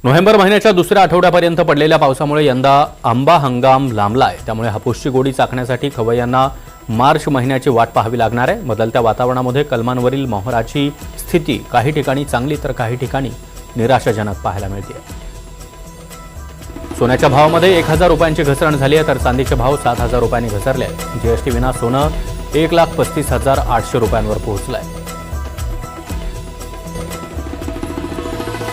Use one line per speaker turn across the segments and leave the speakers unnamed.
November महिन्याच्या दुसऱ्या आठवड्यापर्यंत पडलेल्या पावसामुळे यंदा आंबा हंगाम लांबलाय। त्यामुळे हापूसची गोडी चाखण्यासाठी खवय्यांना मार्च महिन्याची वाट पाहावी लागणार आहे। बदलत्या वातावरणामध्ये कलमांवरील मोहराची स्थिती काही ठिकाणी चांगली तर काही ठिकाणी निराशाजनक पाहायला मिळते। सोन्याच्या भावामध्ये 1000 रुपयांची घसरण झाली आहे, तर चांदीचे भाव 7000 रुपयांनी घसरले आहेत। जीएसटी विना सोनं 1,35,800 रुपयांवर पोहोचलंय।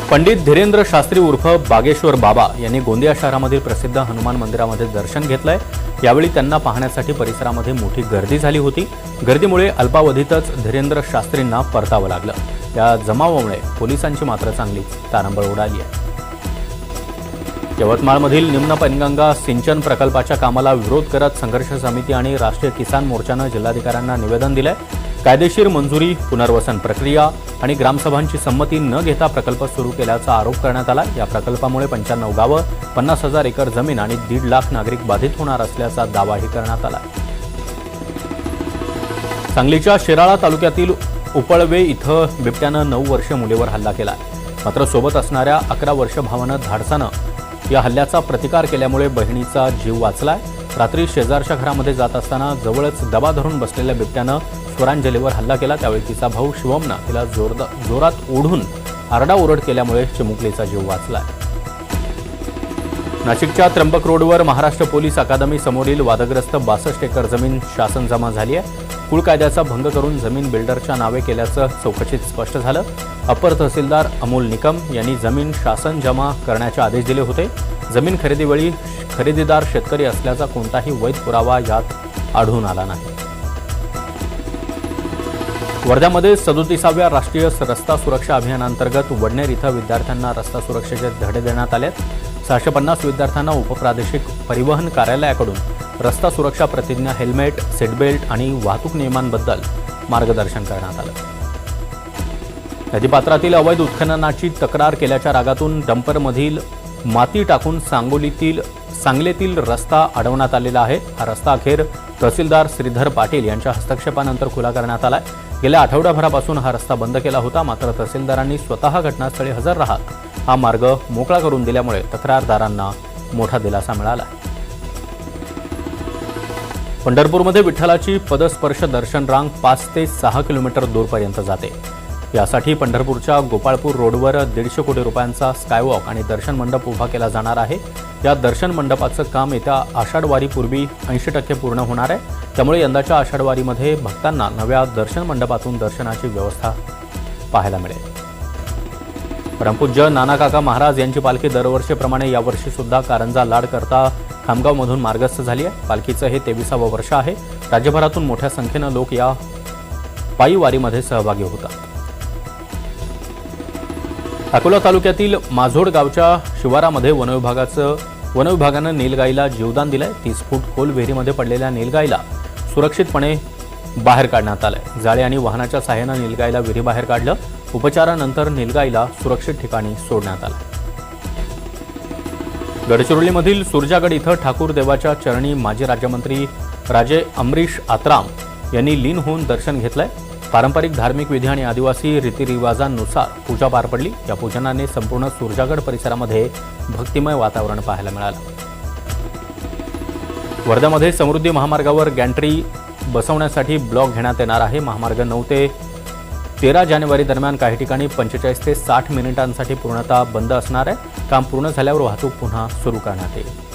पंडित धीरेंद्र शास्त्री उर्फ बागेश्वर बाबा यांनी गोंदिया शहरामधील प्रसिद्ध हनुमान मंदिरामध्ये दर्शन घेतलंय। यावेळी त्यांना पाहण्यासाठी परिसरामध्ये मोठी गर्दी झाली होती। गर्दीमुळे अल्पावधीतच धीरेंद्र शास्त्रींना परतावं लागलं। या जमावामुळे पोलिसांची मात्र चांगलीच तारंबळ उडाली आहे। यवतमाळमधील निम्न पेनगंगा सिंचन प्रकल्पाच्या कामाला विरोध करत संघर्ष समिती आणि राष्ट्रीय किसान मोर्चानं जिल्हाधिकाऱ्यांना निवेदन दिलंय। कायदेशीर मंजुरी, पुनर्वसन प्रक्रिया आणि ग्रामसभांची संमती न घेता प्रकल्प सुरू केल्याचा आरोप करण्यात आला। या प्रकल्पामुळे 95 गावं, 50,000 एकर जमीन आणि 1.5 लाख नागरिक बाधित होणार असल्याचा दावाही करण्यात आला। सांगलीच्या शिराळा तालुक्यातील उपळवे इथं बिबट्यानं 9 वर्षीय मुलीवर हल्ला केला। मात्र सोबत असणाऱ्या 11 वर्ष भावानं धाडसानं या हल्ल्याचा प्रतिकार केल्यामुळे बहिणीचा जीव वाचलाय। रात्री शेजारच्या घरामध्ये जात असताना जवळच दबा धरून बसलेल्या बिबट्यानं स्वरांजलीवर हल्ला केला। त्यावेळी तिचा भाऊ शिवमनं तिला जोरात ओढून आरडाओरड केल्यामुळे चिमुकलीचा जीव वाचलाय। नाशिकच्या त्र्यंबक रोडवर महाराष्ट्र पोलीस अकादमी समोरील वादग्रस्त 62 एकर जमीन शासन जमा झाली आहे। कुळ कायद्याचा भंग करून जमीन बिल्डरच्या नावे केल्याचं चौकशीत स्पष्ट झालं। अपर तहसीलदार अमोल निकम यांनी जमीन शासन जमा करण्याचे आदेश दिले होते। जमीन खरेदीवेळी खरेदीदार शेतकरी असल्याचा कोणताही वैध पुरावा यात आढळून आला नाही। वर्ध्यामध्ये 37व्या राष्ट्रीय रस्ता सुरक्षा अभियानांतर्गत वडनेर इथं विद्यार्थ्यांना रस्ता सुरक्षेचे धडे देण्यात आले। 650 विद्यार्थ्यांना उपप्रादेशिक परिवहन कार्यालयाकडून रस्ता सुरक्षा प्रतिज्ञा, हेल्मेट, सीटबेल्ट आणि वाहतूक नियमांबद्दल मार्गदर्शन करण्यात आलं। नदीपात्रातील अवैध उत्खननाची तक्रार केल्याच्या रागातून डंपरमधील माती टाकून सांगलीतील रस्ता अडवण्यात आलेला आहे। हा रस्ता अखेर तहसीलदार श्रीधर पाटील यांच्या हस्तक्षेपानंतर खुला करण्यात आलाय। गेल्या आठवड्याभरापासून हा रस्ता बंद केला होता, मात्र तहसीलदारांनी स्वतः घटनास्थळी हजर राहत हा मार्ग मोकळा करून दिल्यामुळे तक्रारदारांना मोठा दिलासा मिळाला। पंढरपूरमध्ये विठ्ठलाची पदस्पर्श दर्शन रांग 5 ते 6 किलोमीटर दूरपर्यंत जाते। यासाठी पंढरपूरच्या गोपाळपूर रोडवर 150 कोटी रुपयांचा स्कायवॉक आणि दर्शन मंडप उभा केला जाणार आहे। या दर्शन मंडपाचं काम येत्या आषाढवारीपूर्वी 80% पूर्ण होणार आहे। त्यामुळे यंदाच्या आषाढवारीमध्ये भक्तांना नव्या दर्शन मंडपातून दर्शनाची व्यवस्था पाहायला मिळेल। परमपूज्य नानाकाका महाराज यांची पालखी दरवर्षीप्रमाणे यावर्षी सुद्धा कारंजा लाड करता खामगावमधून मार्गस्थ झाली आहे। पालखीचं हे 23वे वर्ष आहे। राज्यभरातून मोठ्या संख्येनं लोक या पायी वारीमध्ये सहभागी होतात। अकोला तालुक्यातील माझोड गावच्या शिवारामध्ये वनविभागानं नीलगाईला जीवदान दिलंय। 30 फूट खोल विहिरीमध्ये पडलेल्या नीलगाईला सुरक्षितपणे बाहेर काढण्यात आलंय। जाळे आणि वाहनाच्या सहाय्यानं नीलगाईला विहिरीबाहेर काढलं। उपचारानंतर नीलगाईला सुरक्षित ठिकाणी सोडण्यात आलं। गडचिरोलीमधील सुरजागड इथं ठाकूर देवाच्या चरणी माजी राज्यमंत्री राजे अमरीश आत्राम यांनी लीन होऊन दर्शन घेतलंय। पारंपरिक धार्मिक विधी आणि आदिवासी रीतिरिवाजांनुसार पूजा पार पडली। या पूजनाने संपूर्ण सुरजागड परिसरामध्ये भक्तिमय वातावरण पाहायला मिळालं। वर्ध्यामध्ये समृद्धी महामार्गावर गॅन्ट्री बसवण्यासाठी ब्लॉक घेण्यात येणार आहे। महामार्ग 9 ते 13 जानेवारी दरम्यान काही ठिकाणी 45 ते 60 मिनिटांसाठी पूर्णतः बंद असणार आहे। काम पूर्ण झाल्यावर वाहतूक पुन्हा सुरू करण्यात येईल।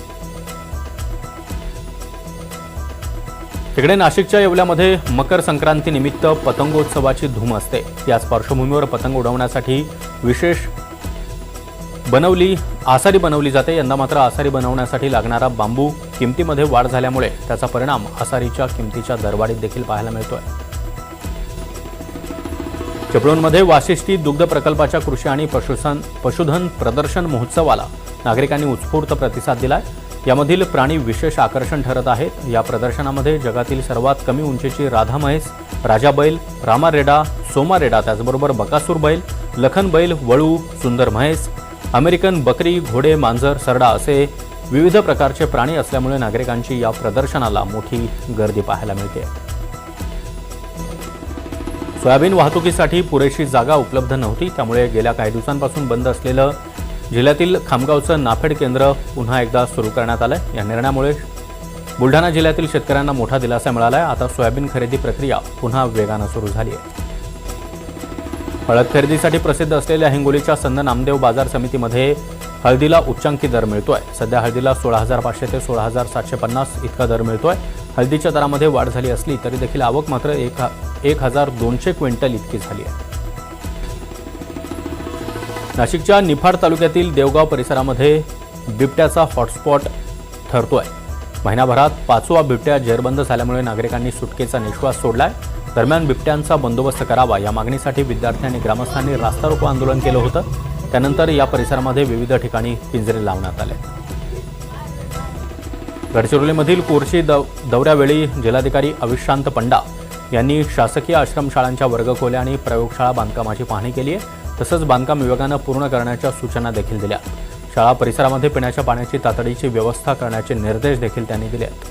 तिकडे नाशिकच्या येवल्यामध्ये मकर संक्रांतीनिमित्त पतंगोत्सवाची धूम असते। याच पार्श्वभूमीवर पतंग उडवण्यासाठी विशेष आसारी बनवली जाते। यंदा मात्र आसारी बनवण्यासाठी लागणारा बांबू किमतीमध्ये वाढ झाल्यामुळे त्याचा परिणाम आसारीच्या किमतीच्या दरवाढीत देखील पाहायला मिळतोय। चिपळूणमध्ये वाशिष्ठी दुग्ध प्रकल्पाच्या कृषी आणि पशुधन प्रदर्शन महोत्सवाला नागरिकांनी उत्स्फूर्त प्रतिसाद दिलाय। यामधील प्राणी विशेष आकर्षण ठरत आहेत। या प्रदर्शनामध्ये जगातील सर्वात कमी उंचीची राधा म्हैस, राजा बैल, रामा रेडा, सोमा रेडा, त्याचबरोबर बकासूर बैल, लखन बैल, वळू, सुंदर म्हैस, अमेरिकन बकरी, घोडे, मांजर, सरडा असे विविध प्रकारचे प्राणी असल्यामुळे नागरिकांची या प्रदर्शनाला मोठी गर्दी पाहायला मिळते। सोयाबीन वाहतुकीसाठी पुरेशी जागा उपलब्ध नव्हती, त्यामुळे गेल्या काही दिवसांपासून बंद असलेलं जिल्ह्यातील खामगावचं नाफेड केंद्र पुन्हा एकदा सुरू करण्यात आलंय। या निर्णयामुळे बुलढाणा जिल्ह्यातील शेतकऱ्यांना मोठा दिलासा मिळाला आहे। आता सोयाबीन खरेदी प्रक्रिया पुन्हा वेगाने सुरू झाली आहे। हळद खरेदीसाठी प्रसिद्ध असलेल्या हिंगोलीच्या संत नामदेव बाजार समितीमध्ये हळदीला उच्चांकी दर मिळतोय। सध्या हळदीला 16,500 ते 16,750 इतका दर मिळतोय। हळदीच्या दरामध्ये वाढ झाली असली तरी देखील आवक मात्र 1,200 क्विंटल इतकी झाली आहे। नाशिकच्या निफाड तालुक्यातील देवगाव परिसरामध्ये बिबट्याचा हॉटस्पॉट ठरतोय। महिनाभरात 5वा बिबट्या जेरबंद झाल्यामुळे नागरिकांनी सुटकेचा निश्वास सोडलाय। दरम्यान बिबट्यांचा बंदोबस्त करावा या मागणीसाठी विद्यार्थी आणि ग्रामस्थांनी रास्ता रोको आंदोलन केलं होतं। त्यानंतर या परिसरामध्ये विविध ठिकाणी पिंजरे लावण्यात आले। गडचिरोलीमधील कोरची दौऱ्यावेळी जिल्हाधिकारी अविश्रांत पंडा यांनी शासकीय आश्रमशाळांच्या वर्गखोल्या आणि प्रयोगशाळा बांधकामाची पाहणी केली आहे। तसंच बांधकाम विभागानं पूर्ण करण्याच्या सूचना देखील दिल्या। शाळा परिसरामध्ये पिण्याच्या पाण्याची तातडीची व्यवस्था करण्याचे निर्देश देखील त्यांनी दिले आहेत।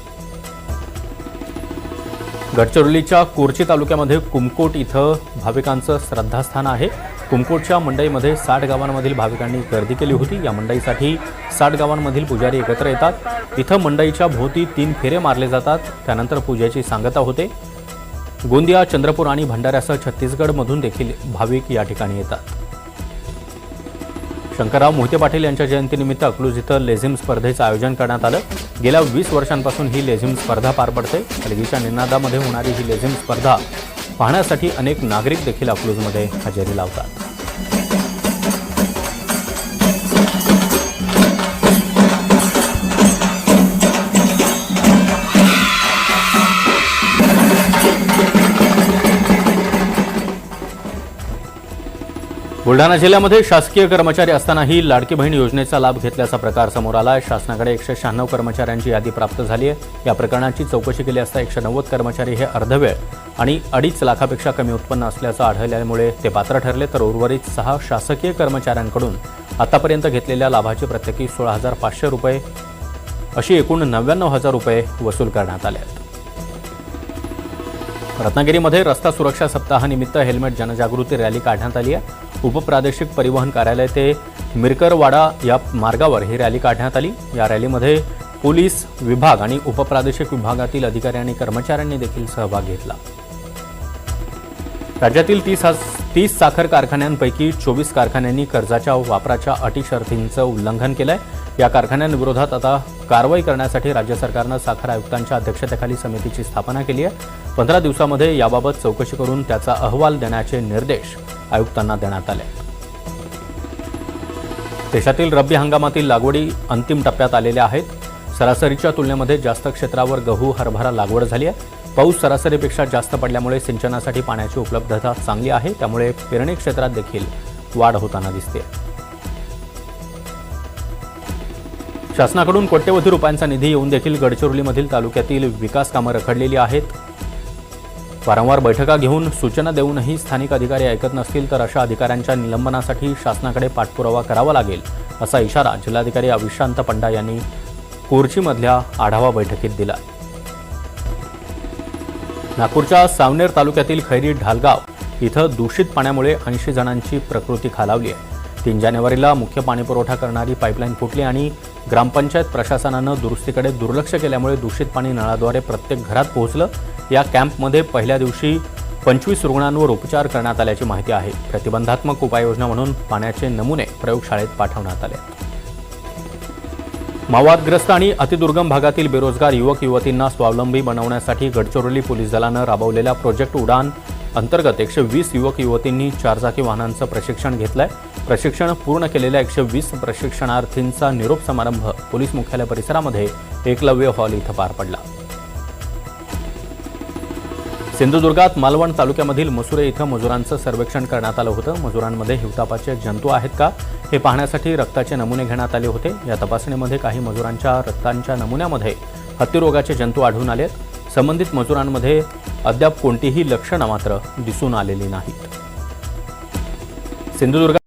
गडचिरोलीच्या कोरची तालुक्यामध्ये कुमकोट इथं भाविकांचं श्रद्धास्थान आहे। कुमकोटच्या मंडईमध्ये 60 गावांमधील भाविकांनी गर्दी केली होती। या मंडईसाठी 60 गावांमधील पुजारी एकत्र येतात। इथं मंडईच्या भोवती 3 फेरे मारले जातात। त्यानंतर पूजेची सांगता होते। गोंदिया, चंद्रपूर आणि भंडाऱ्यासह छत्तीसगडमधून देखील भाविक या ठिकाणी येतात। शंकरराव मोहिते पाटील यांच्या जयंतीनिमित्त अकलूज इथं लेझिम स्पर्धेचं आयोजन करण्यात आलं। गेल्या 20 वर्षांपासून ही लेझिम स्पर्धा पार पडते। हलगीच्या निनादामध्ये होणारी ही लेझिम स्पर्धा पाहण्यासाठी अनेक नागरिक देखील अकलूजमध्ये हजेरी लावतात। बुलढाणा जिल्ह्यामध्ये शासकीय कर्मचारी असतानाही लाडकी बहीण योजनेचा लाभ घेतल्याचा प्रकार समोर आला आहे। शासनाकडे 196 कर्मचाऱ्यांची यादी प्राप्त झाली आहे। या प्रकरणाची चौकशी केली असता 190 कर्मचारी हे अर्धवेळ आणि 2.5 लाखापेक्षा कमी उत्पन्न असल्याचं आढळल्यामुळे ते पात्र ठरले, तर उर्वरित 6 शासकीय कर्मचाऱ्यांकडून आतापर्यंत घेतलेल्या लाभाची प्रत्येकी 16,500 रुपये अशी एकूण 99,000 रुपये वसूल करण्यात आले आहेत। रत्नागिरीमध्ये रस्ता सुरक्षा सप्ताहानिमित्त हेल्मेट जनजागृती रॅली काढण्यात आली आहे। उपप्रादेशिक परिवहन कार्यालय ते मिरकरवाडा या मार्गावर ही रॅली काढण्यात आली। या रॅलीमध्ये पोलीस विभाग आणि उपप्रादेशिक विभागातील अधिकारी आणि कर्मचाऱ्यांनी देखील सहभाग घेतला। राज्यातील 30 साखर कारखान्यांपैकी 24 कारखान्यांनी कर्जाच्या वापराच्या अटी शर्तींचं उल्लंघन केलंय। या कारखान्यांविरोधात आता कारवाई करण्यासाठी राज्य सरकारनं साखर आयुक्तांच्या अध्यक्षतेखाली समितीची स्थापना केली आहे। 15 दिवसांमध्ये याबाबत चौकशी करून त्याचा अहवाल देण्याचे निर्देश आयुक्तांना देण्यात आले। देशातील रब्बी हंगामातील लागवडी अंतिम टप्प्यात आलेल्या आहेत। सरासरीच्या तुलनेमध्ये जास्त क्षेत्रावर गहू, हरभरा लागवड झाली आहे। पाऊस सरासरीपेक्षा जास्त पडल्यामुळे सिंचनासाठी पाण्याची उपलब्धता चांगली आहे। त्यामुळे पेरणी क्षेत्रात देखील वाढ होताना दिसते। शासनाकडून कोट्यवधी रुपयांचा निधी येऊन देखील गडचिरोलीमधील तालुक्यातील विकास कामं रखडलेली आहेत। वारंवार बैठका घेऊन सूचना देऊनही स्थानिक अधिकारी ऐकत नसतील तर अशा अधिकाऱ्यांच्या निलंबनासाठी शासनाकडे पाठपुरावा करावा लागेल, असा इशारा जिल्हाधिकारी अविश्रांत पंडा यांनी कोरचीमधल्या आढावा बैठकीत दिला। नागपूरच्या सावनेर तालुक्यातील खैरी ढालगाव इथं दूषित पाण्यामुळे 80 जणांची प्रकृती खालावली आहे। 3 जानेवारीला मुख्य पाणीपुरवठा करणारी पाईपलाईन फुटली आणि ग्रामपंचायत प्रशासनानं दुरुस्तीकडे दुर्लक्ष केल्यामुळे दूषित पाणी नळाद्वारे प्रत्येक घरात पोहोचलं। या कॅम्पमध्ये पहिल्या दिवशी 25 रुग्णांवर उपचार करण्यात आल्याची माहिती आहे। प्रतिबंधात्मक उपाययोजना म्हणून पाण्याचे नमुने प्रयोगशाळेत पाठवण्यात आले। माओवादग्रस्त आणि अतिदुर्गम भागातील बेरोजगार युवक युवतींना स्वावलंबी बनवण्यासाठी गडचिरोली पोलीस दलानं राबवलेल्या प्रोजेक्ट उडान अंतर्गत 120 युवक युवतींनी 4 चाकी वाहनांचं प्रशिक्षण घेतलंय। प्रशिक्षण पूर्ण केलेल्या 120 प्रशिक्षणार्थींचा निरोप समारंभ पोलीस मुख्यालय परिसरामध्ये एकलव्य हॉल इथं पार पडला। सिंधुदुर्गात मालवण तालुक्यामधील मसुरे इथं मजुरांचं सर्वेक्षण करण्यात आलं होतं। मजुरांमध्ये हिवतापाचे जंतू आहेत का हे पाहण्यासाठी रक्ताचे नमुने घेण्यात आले होते। या तपासणीमध्ये काही मजुरांच्या रक्तांच्या नमुन्यामध्ये हत्तीरोगाचे जंतू आढळून आले। संबंधित मजुरांमध्ये अद्याप कोणतीही लक्षणं मात्र दिसून आलेली नाहीत। सिंधुदुर्ग